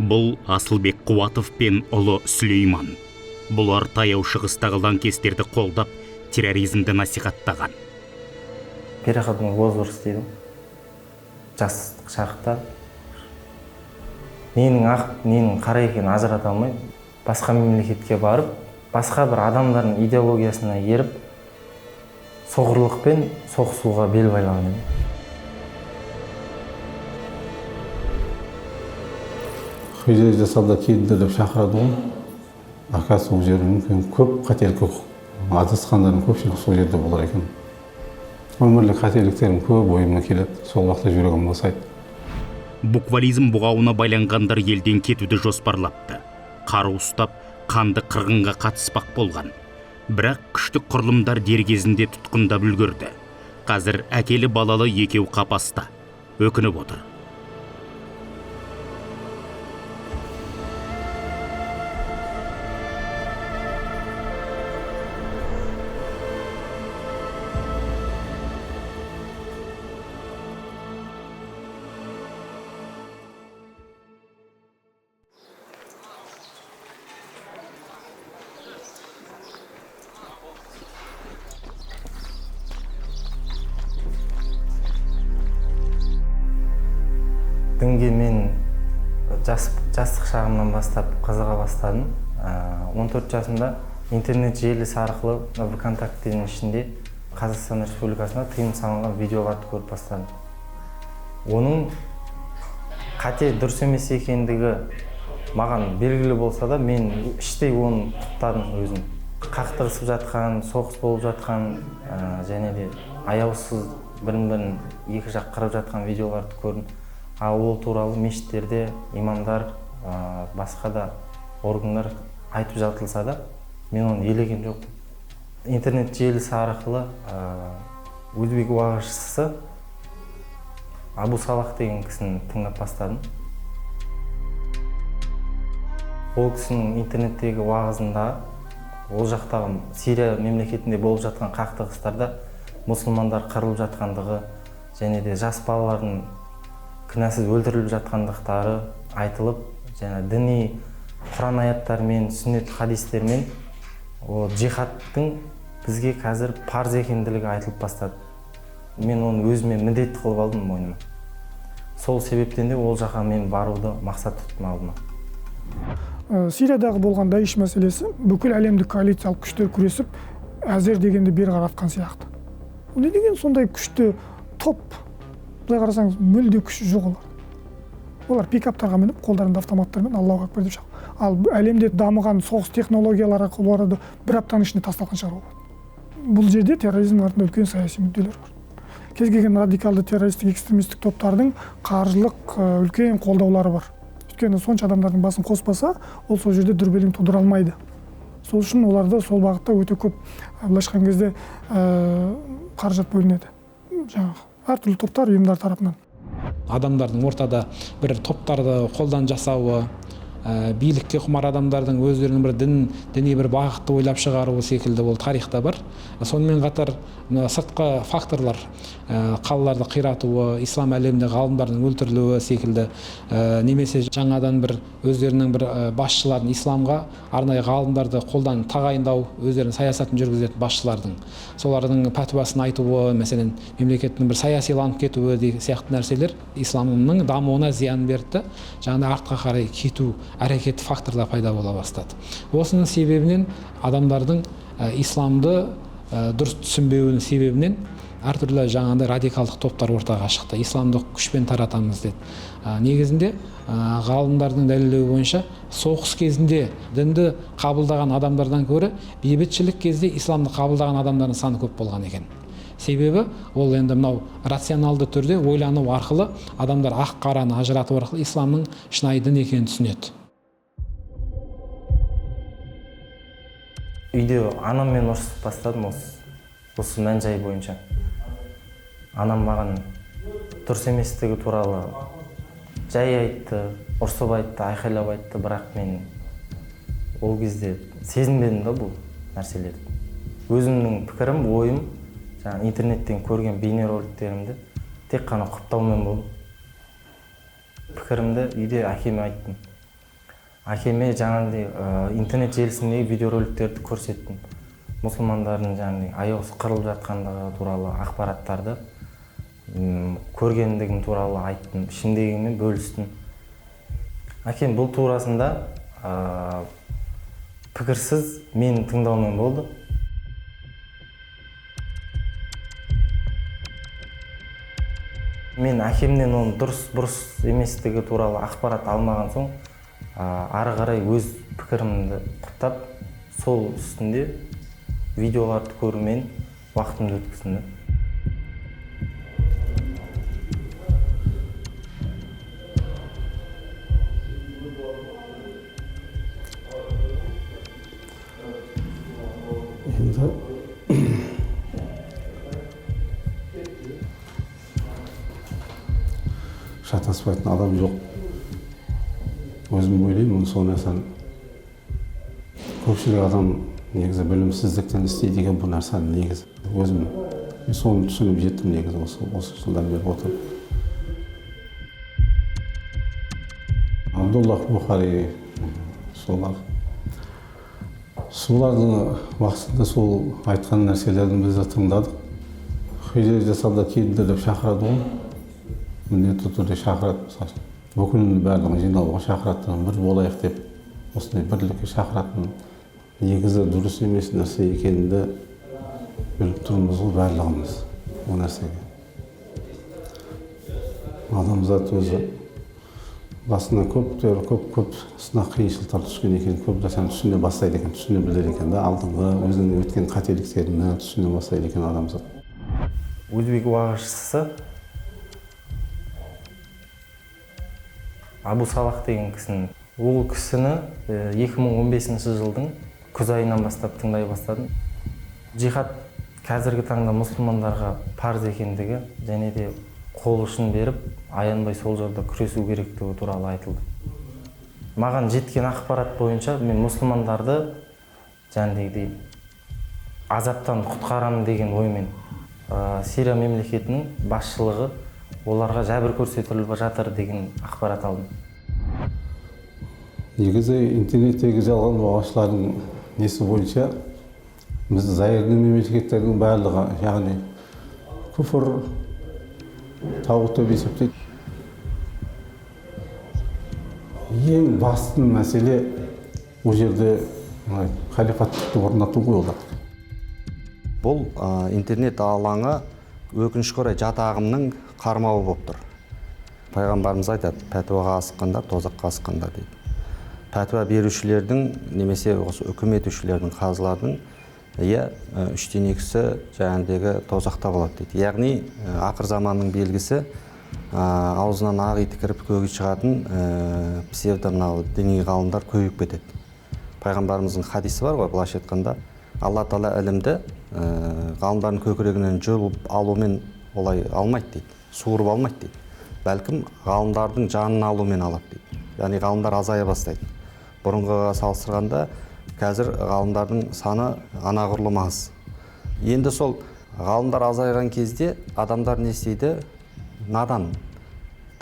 Бұл Асылбек Қуатов пен ұлы Сүлейман. Бұлар таяу шығыстағы лаңкестерді қолдап, терроризмді насихаттаған. Переходный возраст дейді. Жас шақта. Ненің ақ, ненің қара екенін ажырата алмай, басқа мемлекетке барып, басқа бір адамдардың идеологиясына еріп, соғырлықпен соғысуға бел байлаған еді. Хижа жасалда келді деп шақырады ғой. Акасы ол жерде мүмкін көп қателік жоқ. Адасқандардың көпшілігі сол жерде болар екен. Өмірлік қателіктерім көп ойыма келеді. Сол уақытта жүрегім босайды. Буквализм бұғауына байланғандар елден кетуді жоспарлапты. Қару ұстап, қанды қырғынға қатыспақ болған. Бірақ күштік құрылымдар дер кезінде тұтқындап үлгерді. Қазір әкелі балалы екеу қапаста. Өкініп отыр. Дінге мен жастық шағымнан бастап қызыға бастадым. 14 жасымда интернет желісі арқылы ВКонтактенің ішінде Қазақстан Республикасына тыйым салынған видеоларды көріп бастадым. Оның қате дұрыс емес екендігі маған белгілі болса да, мен іштей оны құптадым өзім. Қақтығысып жатқан, соғыс болып жатқан, және де аяусыз бірін-бірін екі жақ қырып жатқан видеоларды көрдім. Ол туралы мешіттерде имамдар, басқа да органдар айтып жатылса да, мен оны елеген жоқ. Интернет желісі арқылы өзбек уағызшысы Абу Салах деген кісіні тыңдап бастадым. Ол кісінің интернеттегі уағызында, ол жақтағы Сирия мемлекетінде болып жатқан қақтығыстарда мұсылмандар қырылып жатқандығы, және де жас балалардың кінәсіз өлтіріліп жатқандықтары айтылып, және діни Құран аяттармен, сүннет хадистермен джихадтың бізге қазір парыз екенділігі айтылып бастады. Мен оны өзіме міндет қылып алдым мойныма. Сол себептен де ол жаққа мен баруды мақсат тұттым алдыма. Сириядағы болған Даиш мәселесі бүкіл әлемдік коалициялық күштер күресіп, әзер дегенде бері қаратқан сияқты. Не деген сондай күшті топ? Бұлай қарасаңыз, мүлде күші жоқ олар. Олар пикаптарға мініп, қолдарында автоматтармен Аллаху акбар деп шақырады. Ал әлемде дамыған соғыс технологиялары оларды бір аптаның ішінде тасталған шығару болады. Бұл жерде терроризмнің артында үлкен саяси мүдделер бар. Кез келген радикалды террористік экстремистік топтардың қаржылық үлкен қолдаулары бар. Өйткені сонша адамдардың басын қоспаса, ол сол жерде дүрбелең тудыра алмайды. Сол үшін оларда сол бағытта өте көп былайша айтқан кезде қаражат бөлінеді. Жаңағы әртүрлі топтар, ұйымдар тарапынан. Адамдардың ортада бір топтарды қолдан жасауы, билікке құмар адамдардың өздерінің бір діни бір бағытты ойлап шығаруы секілді ол тарихта бар. Сонымен қатар сыртқы факторлар, қалаларды қиратуы, ислам әлемінде ғалымдардың өлтірілуі секілді, немесе жаңадан бір өздерінің бір басшыларын исламға арнайы ғалымдарды қолдан тағайындау, өздерінің саясатын жүргізетін басшылардың, солардың пәтуасын айтуы, мәселен, мемлекеттің бір саясиланып кетуі сияқты нәрселер исламның дамуына зиян берді, жаңа артқа қарай кету әрекет факторлар пайда бола бастады. Осының себебінен адамдардың исламды дұрыс түсінбеуінің себебінен әртүрлі жаңағындай радикалдық топтар ортаға шықты. Исламды күшпен таратамыз деді. Негізінде ғалымдардың дәлелдеуі бойынша соғыс кезінде дінді қабылдаған адамдардан гөрі бейбітшілік кезде исламды қабылдаған адамдардың саны көп болған екен. Себебі ол енді мынау рационалды түрде ойлану арқылы адамдар ақ қараны ажырату арқылы исламның шынайы дін екенін түсінеді. Үйде анаммен ұрысып бастадым осы мән-жай бойынша. Анам маған дұрыс еместігі туралы жай айтты, ұрсып айтты, айқайлап айтты, бірақ мен ол кезде сезінбедім да бұл нәрселерді. Өзімнің пікірім, ойым, интернеттен көрген бейнероликтерімді тек қана құптаумен болдым. Пікірімді үйде әкеме айттым. әкеме жаңағыдай интернет желісіндегі видеороликтерді көрсеттім. Мұсылмандардың жаңағыдай аяусыз қырылып жатқандығы туралы ақпараттарды көргендігім туралы айттым, ішімдегімен бөлістім. Әкем бұл турасында пікірсіз менің тыңдаумен болды. Мен әкемнен оның дұрыс еместігі туралы ақпарат алмаған соң, ары қарай өз пікірімді құптап, сол үстінде видеоларды көрумен уақытымды өткіздім. Енді шатаспайтын адам жоқ. Өзім ойлаймын, сол нәрсені көпшілік адам негізі білімсіздіктен істейді екен бұл нәрсені негізі. Өзім соны түсініп жеттім негізі осы жылдар беріп отырып. Абдуллах Бухари солардың уақытында сол айтқан нәрселерін біз де тыңдадық. Хижра жасауда келіңдер деп шақырады ғой. Міндетті түрде шақырады. Бүкіл барлығын жиналуға шақырады, бір болайық деп, осындай бірлікке шақыратын негізі дұрыс емес нәрсе екенінде біліп тұрмыз ғой барлығымыз ол нәрсеге. Адамзат өзі басына көп сынақ қиыншылықтар түскен екен, көп нәрсені түсіне бастайды екен, түсіне білер екен да, алдыңғы өзінің өткен қателіктерін түсіне бастайды екен адамзат. Өзбек уағызшысы Абу Салах деген кісінің. Ол кісіні 2015 жылдың күз айынан бастап тыңдай бастадым. Жихад қазіргі таңда мұсылмандарға парыз екендігі және де қол ұшын беріп, аянбай сол жолда күресу керектігі туралы айтылды. Маған жеткен ақпарат бойынша мен мұсылмандарды жаңағыдай азаптан құтқарамын деген оймен Сирия мемлекетінің басшылығы оларға жәбір көрсетіліп жатыр деген ақпарат алдым. Негізі интернеттегі жалған уағызшылардың несі бойынша біз зайырлы мемлекеттердің барлығы, яғни күфір, тағут деп есептейді. Ең басты мәселе ол жерде халифаттықты орнату ғой олар. Бұл интернет алаңы өкінішке орай жат ағымның қармауы болып тұр. Пайғамбарымыз айтады, пәтуаға асыққандар, тозаққа асыққандар дейді. Пәтуа берушілердің, немесе үкіметушілердің, қазылардың, үштен екісі жаңағыдегі тозақта болады дейді. Яғни ақыр заманның белгісі аузынан ақ иті кіріп көгі шығатын псевдо діни ғалымдар көбейіп кетеді. Пайғамбарымыздың хадисі бар ғой, былайша айтқанда, Алла Тағала ілімді ғалымдардың көкірегінен жұлып алумен олай алмайды дейді, суырып алмайды дейді. Бәлкім ғалымдардың жанын алумен алады дейді. Яғни ғалымдар азая бастайды. Бұрынғыға салыстырғанда қазір ғалымдардың саны анағұрлым аз. Енді сол ғалымдар азайған кезде адамдар не істейді? Надан.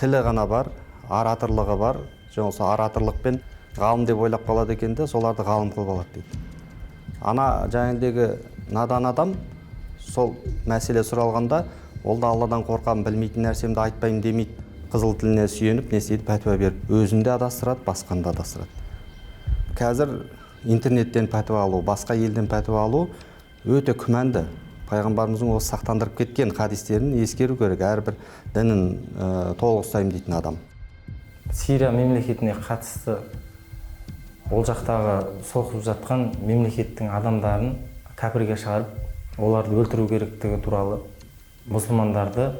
Тілі ғана бар, ораторлығы бар. Және осы ораторлықпен ғалым деп ойлап қалады екен де, соларды ғалым қылып алады дейді. Ана жаңағыдегі надан адам сол мәселе сұралғанда, ол да Алладан қорқамын, білмейтін нәрсемді айтпаймын демейді. Қызыл тіліне сүйеніп, не істейді? Пәтуа беріп, өзінде адастырады, басқанда адастырады. Қазір интернеттен пәтуа алу, басқа елден пәтуа алу өте күмәнді. Пайғамбарымыздың осы сақтандырып кеткен хадистерін ескеру керек, әрбір дінін толық ұстаймын дейтін адам. Сирия мемлекетіне қатысты ол жақтағы соғысып жатқан мемлекеттің адамдарын кәпірге шығарып, оларды өлтіру керектігі туралы мұсылмандарды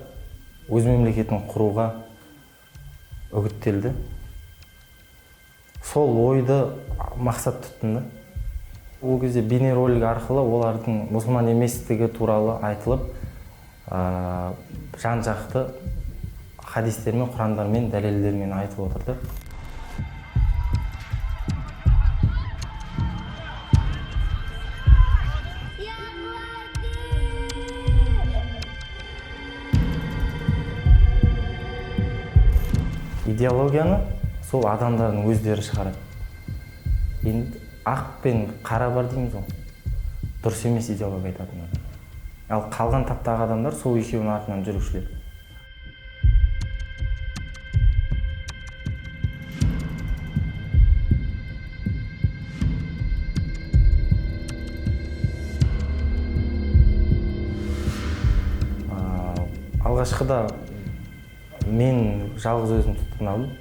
өз мемлекетін құруға үгіттелді. Сол ойды мақсат тұттым да. Ол кезде бейнеролик арқылы олардың мұсылман еместігі туралы айтылып, жан-жақты хадистермен, құрандармен, дәлелдермен айтылып отырды. Идеологияны сол адамдардың өздері шығарады. енді ақ пен қара бар дейміз ғой, дұрыс емес идеология айтатын адам. Ал қалған таптағы адамдар сол екеуінің артынан жүрушілер. Алғашқыда мен жалғыз өзім тұтқын алдым.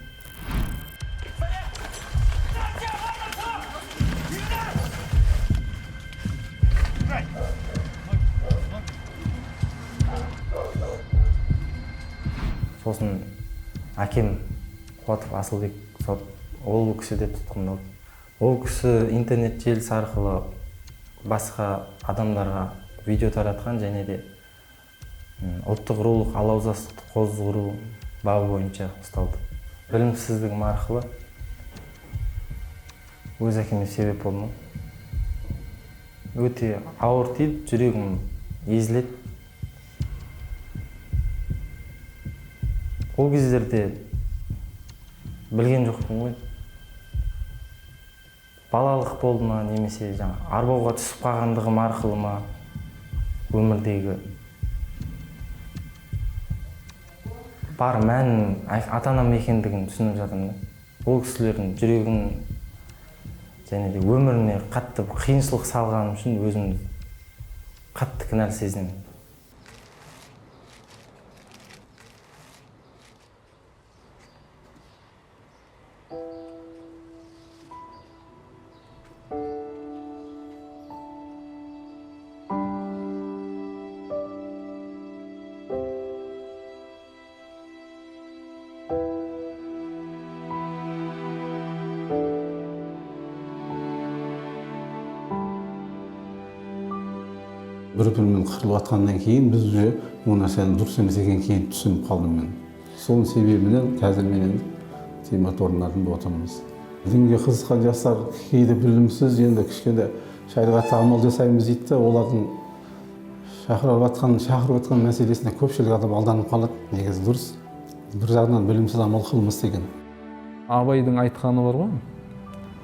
Сосын әкем Қуатов Асылбек ол кісі де тұтқындалды. Ол кісі интернет желісі арқылы басқа адамдарға видео таратқан және де ұлттық рулық алауыздықты қоздыру бабы бойынша ұсталды. Білімсіздігім арқылы өз әкеме себеп болдым. Өте ауыр тиді, жүрегім езіледі. Ол кездерде білген жоқпын ғой. Балалық болды ма, немесе арбауға түсіп қалғандығым арқылы ма өмірдегі бар мәнін ата-анам екендігін түсініп жатырмын. Ол кісілердің жүрегін және де өміріне қатты қиыншылық салғаным үшін өзімді қатты кінәлі сезінемін. Бір-бірімен қырылып жатқаннан кейін біз уже ол нәрсенің дұрыс емес екенін кейін түсініп қалдым мен. Соның себебінен қазір мен енді темір торынатында отырмыз. Дінге қызыққан жастар кейде білімсіз, енді кішкене шариғатқа амал жасаймыз дейді де, олардың шақырып жатқан мәселесіне көпшілік адам алданып қалады. Негізі дұрыс. Бір жағынан білімсіз амал қылмыс деген. Абайдың айтқаны бар ғой,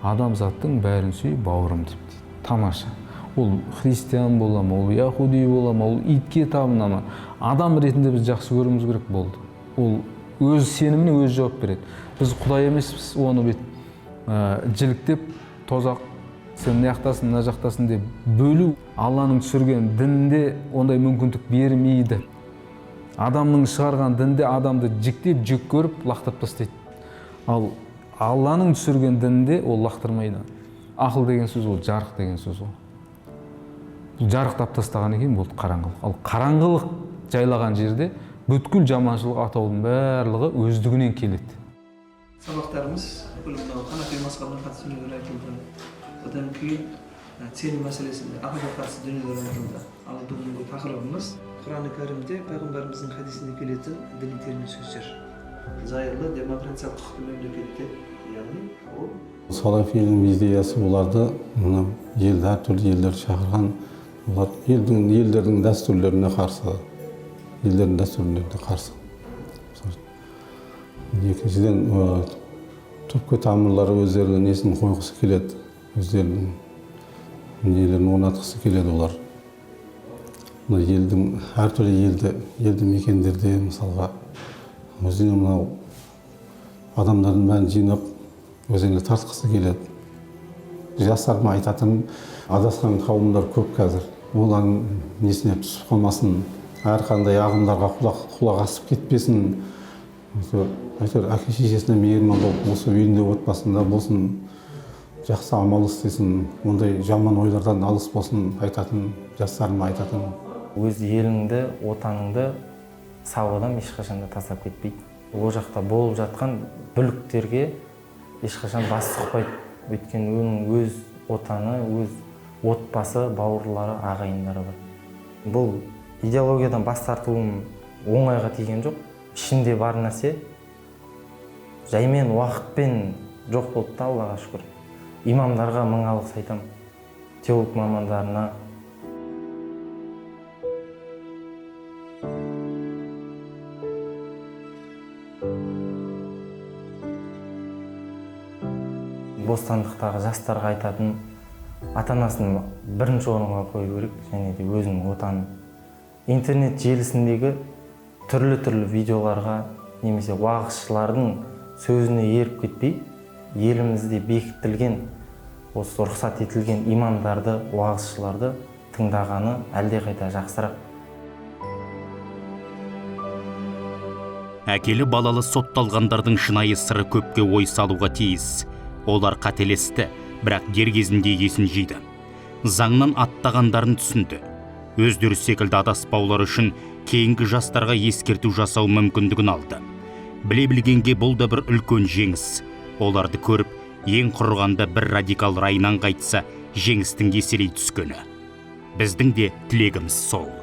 адамзаттың бәрін сүй, бауырым деп. Тамаша. Ол христиан бола ма, ол яхуди бола ма, ол итке табына ма, адам ретінде біз жақсы көруіміз керек болды. Ол өз сеніміне өз жауап береді. Біз Құдай емеспіз, оны жіліктеп, тозақ, сен мына жақтасың, мына жақтасың деп бөлу Алланың түсірген дінінде ондай мүмкіндік бермейді. Адамның шығарған дінде адамды жіктеп, жек көріп, лақтырып тастайды. Ал Алланың түсірген дінінде ол лақтырмайды. Ақыл деген сөз ол жарық деген сөз ол. Жарықтап тастаған екен болды қараңғылық. Ал қараңғылық жайлаған жерде бүткіл жаманшылық атаудың барлығы өздігінен келеді. Сабақтарымыз мынау Ханафи мазхабына қатысты дүниелер айтылды. Одан кейін сенім мәселесінде ақиқатқа қатысты дүниелер айтылды. Ал бүгінгі тақырыбымыз Құран Кәрімде пайғамбарымыздың хадисінде келетін діни термин сөздер. Зайырлы демократиялық құқықты мемлекетте, яғни ол Салафизм идеясы оларды әртүрлі елдер шақырған, олар елдердің дәстүрлеріне қарсы, Екіншіден, түпкі тамырлары өздерінің несін қойғысы келеді, өздерінің нелерін орнатқысы келеді олар. Әртүрлі елді мекендерде, мысалға, өзіне мынау адамдардың бәрін жинап, өзіне тартқысы келеді. Жастарыма айтатын адасқан қауымдар көп қазір. Олардың несіне түсіп қалмасын, әрқандай ағымдарға құлақ асып кетпесін. Әке-шешесіне мейірман болып, осы үйінде отбасында болсын, жақсы амал істесін, ондай жаман ойлардан алыс болсын айтатын, жастарыма айтатын. Өз еліңді, отаныңды сау адам ешқашан да тастап кетпейді. Ол жақта болып жатқан бүліктерге ешқашан бас сұқпайды. Өйткені оның өз отаны, өз отбасы, бауырлары, ағайындары бар. Бұл идеологиядан бас тартуым оңайға тиген жоқ. Ішінде бар нәрсе жаймен уақытпен жоқ болды да, Аллаға шүкір. Имамдарға мың алғыс айтамын, теолог мамандарына. бостандықтағы жастарға айтатын, ата-анасын бірінші орынға қою керек, және де өзінің отанын. Интернет желісіндегі түрлі видеоларға немесе уағызшылардың сөзіне еріп кетпей, елімізде бекітілген, осы рұқсат етілген имамдарды, уағызшыларды тыңдағаны әлдеқайда жақсырақ. Әкелі балалы сотталғандардың шынайы сыры көпке ой салуға тиіс. Олар қателесті, бірақ дер кезінде есін жиды. Заңнан аттағандарын түсінді. Өздері секілді адаспаулар үшін кейінгі жастарға ескерту жасау мүмкіндігін алды. Біле білгенге бұл да бір үлкен жеңіс. Оларды көріп, ең құрығанда бір радикал райынан қайтса, жеңістің еселей түскені. Біздің де тілегіміз сол.